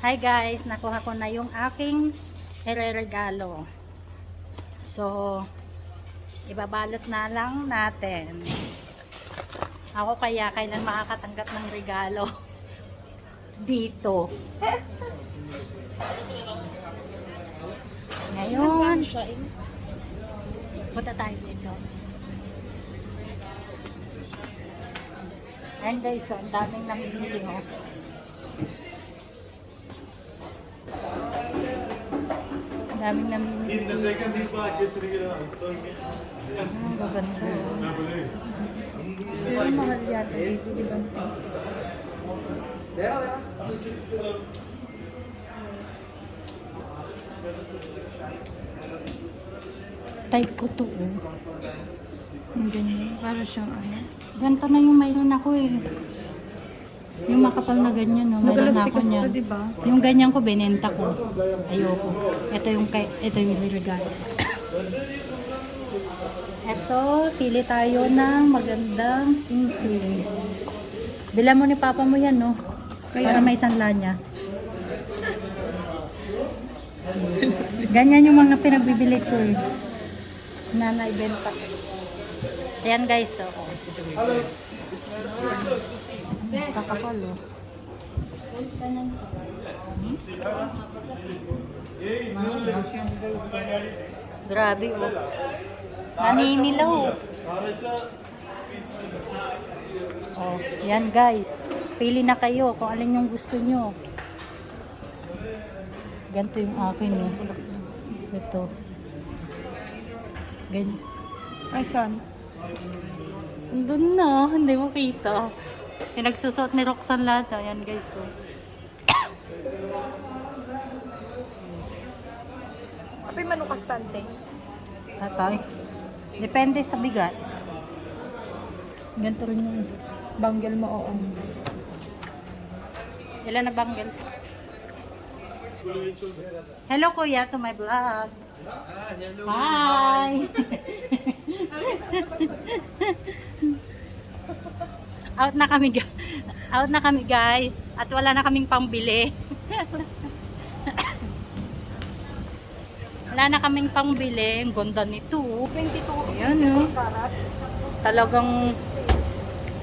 Hi guys, nakuha ko na yung aking ireregalo. So, ibabalot na lang natin. Ako kaya kailan makakatanggap ng regalo dito. Ngayon, punta tayo dito. Ayan guys, so, ang daming namimili oh. Ang daming namimili. Ang gaganda oh. Pero mahal yata dito, di ba? Type ko to oh. Yung ganyan, para siyang ano. Ganito na yung mayroon ako eh. Yung makapal na ganyan no, mayroon na ako niyan. Diba? Yung ganyan ko binenta ko. Ayoko. Ito yung regalo. Ito, pili tayo ng magandang singsing. Bila mo ni papa mo yan no. Para may sanla niya. Ganyan yung mga pinagbibili ko eh. Na naibenta. Ayan guys, so. Kakapal oh. Grabe oh. Naninilaw oh. Oh, yan guys. Pili na kayo kung alin yung gusto nyo. Ganito yung akin oh. Ito. Ganyan. Ay, saan? Doon na, hindi mo kita. Yung nagsusot ni Roxanne lahat. Ayan guys. So. Apay manukastante. Tatay. Depende sa bigat. Ganito rin yung bangle mo, oo. Ilan na bangles? Hello kuya to my vlog. Hi! Out na kami guys. At wala na kaming pambili. Wala na kaming pangbili. Ang ganda nito. 22 Ayan oh. carats. Talagang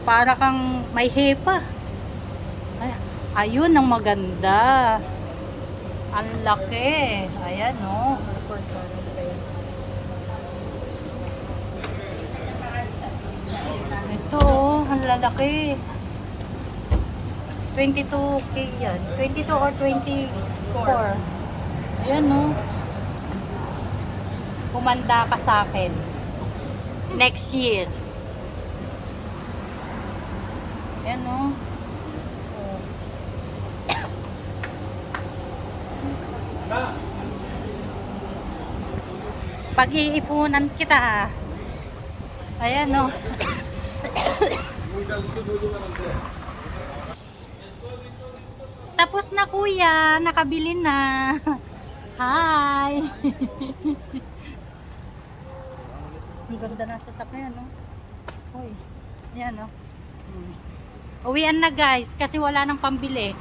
para kang may hepa. Ay, ayun ang maganda. Ang laki. Ayan oh. Ito oh, ang lalaki. 22K yan. 22 or 24. Ayan oh. Kumanda ka sa akin. Next year. Ayan oh. Pag-iipunan kita. Ayan oh. Tapos na kuya, nakabili na. Hi. Ang ganda na sasakyan no. Hoy. Ayan oh. Uwian na guys kasi wala nang pambili.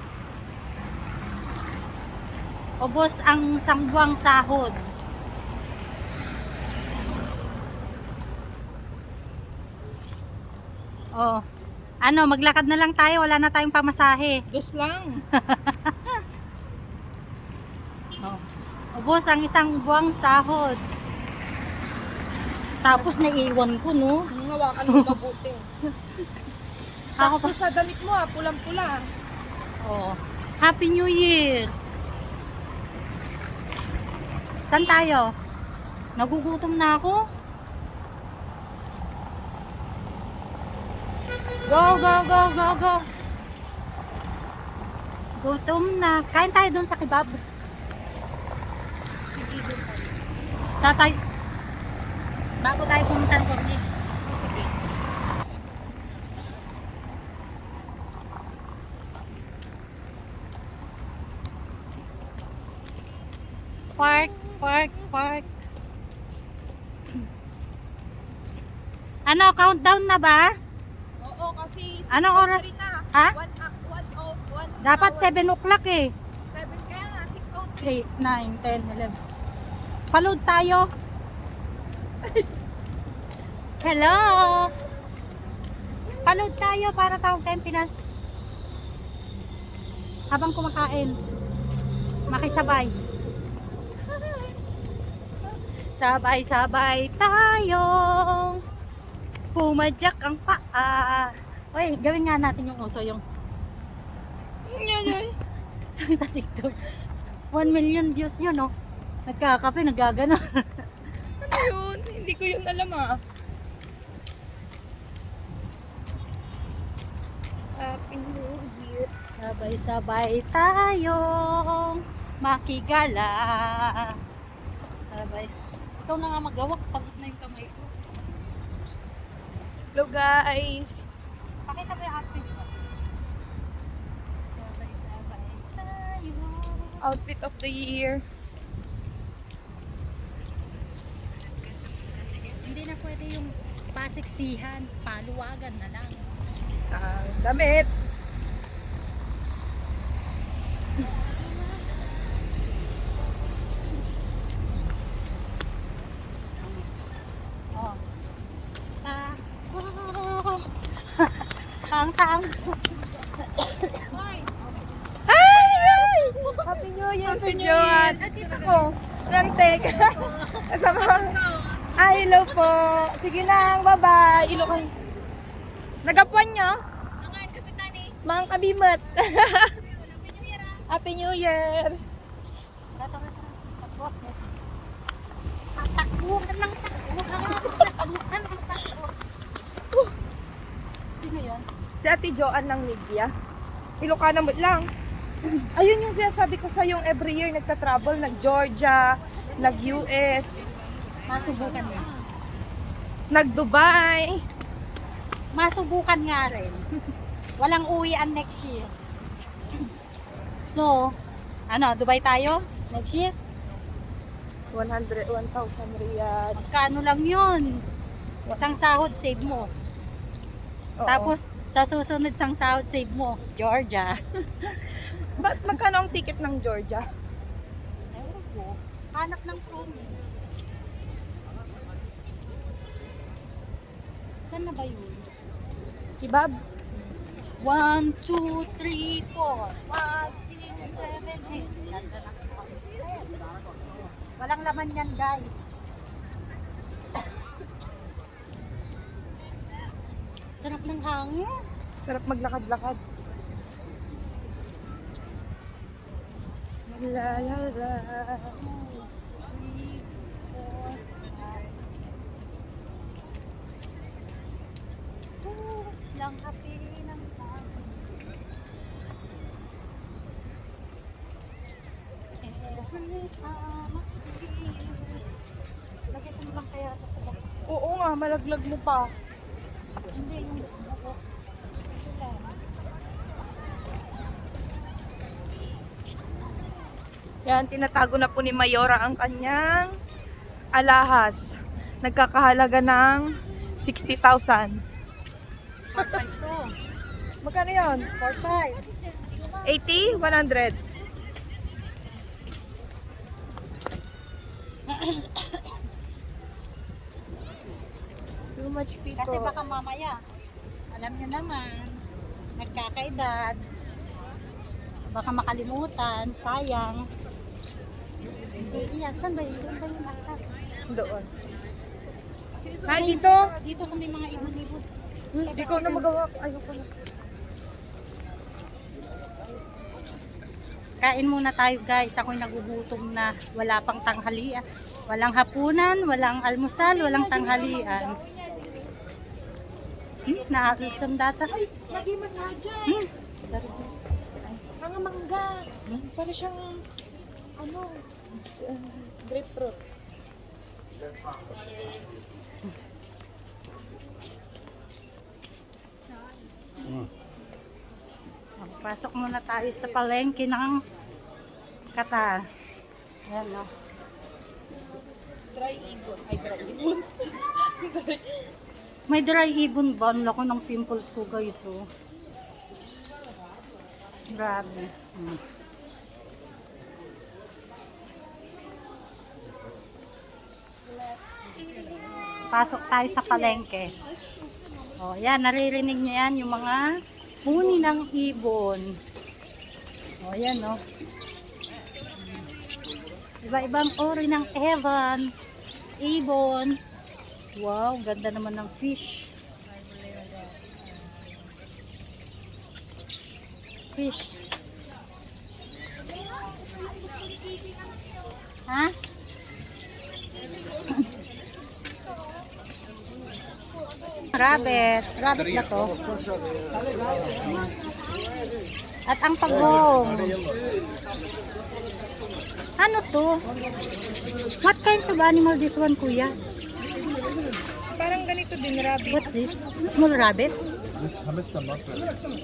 Ubos ang sangbuang sahod. Oh. Ano, maglakad na lang tayo, wala na tayong pamasahe. Dos lang. Oh. Ubos ang isang buwang sahod. Tapos naiiwan ko, no? Hawakan mo mabuti. Ako Sakto sa damit mo, pulang-pula. Oh. Happy New Year! Saan tayo? Nagugutom na ako. Go, go, go, go, go. Gutom na. Kain tayo doon sa kebab. Sige, doon tayo. Sa tayo. Bago tayo pumunta ng Corniche. Sige. Park, park, park. Ano, countdown na ba? Oo, kasi Anong oras? na. Ha? 1 Dapat 7 o'clock eh. 7 8, 9, 10, 11. Paload tayo. Hello! Paload tayo para tawag tayong Pinas. Habang kumakain. Makisabay. Sabay-sabay tayong pumadyak ang paa. Uy, gawin nga natin yung uso yung sa TikTok. 1 million views yun, no? Nagkakape, nagagano. Ano yun? Hindi ko yun alam ah. Happy New Year. Sabay-sabay tayong makigala. Sabay. Ikaw na nga magawak. Pagod na yung kamay ko. Hello guys. Pakita mo yung outfit ko. Sabay-sabay tayo. Outfit of the year. Hindi na pwede yung pasiksihan. Paluwagan na lang. Damit. Oh. Tang-tang. Hi! Happy New Year! Happy New Year! Asin ako. Rantek. Kasama. Ay, hello po. Sige na, bye-bye. Ilo kayo. Nagapuan nyo? Mangan, kapitani. Mangan kabimat. Happy New Year! Takbuhan ng takbuhan. Sino yun? Si Ate Joanne ng Libya. Ilocana mo lang. Ayun yung sinasabi ko sa yung every year nagta-travel, nag-Georgia, nag-US, Masubukan nga. nag-Dubai. Masubukan nga rin. Walang uwian next year. So, ano, Dubai tayo? Next year? 1,000 riyal. Magkano lang yun? Isang sahod, save mo. Oo. Tapos, sa susunod sang sahod, save mo. Georgia. Ba't magkano ang ticket ng Georgia? Ewan ko. Hanap ng promo. Saan na ba yun? Kebab? 1, 2, 3, 4, 5, 6, 7, 8. Ganda na. Walang laman yan, guys. Sarap ng hangin. Sarap maglakad-lakad. La la la. 2, 3, 4, 5, 6. Lang happy ng hangin. Every time I see you. Lagyan ko lang kaya ito sa bakas. Oo nga, malaglag mo pa. Hindi yung buko. Sila. Yan, tinatago na po ni Mayora ang kanyang alahas. Nagkakahalaga ng 60,000. 4-5 to. Magkano yun? 4-5. 80? 100? Too much people. Kasi baka mamaya, alam nyo naman, nagkakaedad, baka makalimutan, sayang. Hindi, iyan. Saan ba yun? Doon ba yung akta? Doon. Hi, dito. Dito sa may mga ibon-ibon. Ikaw na magawa. Ayoko na. Kain muna tayo guys. Ako'y nagugutom na. Wala pang tanghalian. Walang hapunan, walang almusal, walang tanghalian. Naalisam data. Lagi masadya. Mga mangga. Para siyang, ano, grapefruit. Pasok muna tayo sa palengke ng Qatar. Ayan, no? Dry ibon. Ay, dry ibon. May dry ibon ba? Ang laki ng pimples ko guys, oh. Grabe. Pasok tayo sa palengke. O, yan, naririnig nyo yan, yung mga huni ng ibon. O, yan, o. Iba-ibang ori ng ibon. Wow, ganda naman ng fish. Fish. Ha? Rabbit. Rabbit na to. At ang pagong. Ano to? What kinds of animal this one, kuya? Parang ganito din, rabbit. What's this? Small rabbit? This hamster mutter.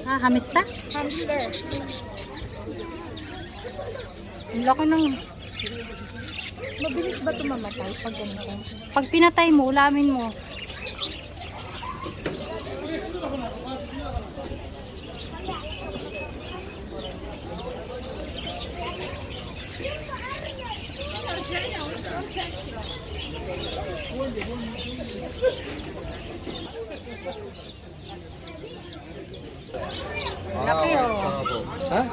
Ah, hamista? Hamster. Ang laki ng... Mabilis ba ito mamatay pag ganito? Pag pinatay mo, ulamin mo. Laki oh. ها؟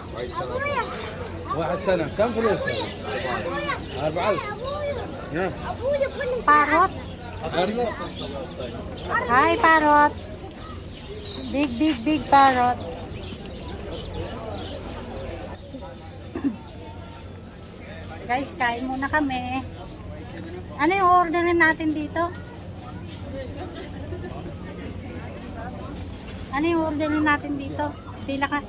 واحد سنة كم فلوس؟ 4000 نعم Parrot. Hi, parrot. Big parrot. Guys, kain muna kami. Ano yung orderin natin dito? Ano yung orderin natin dito? Pila ka?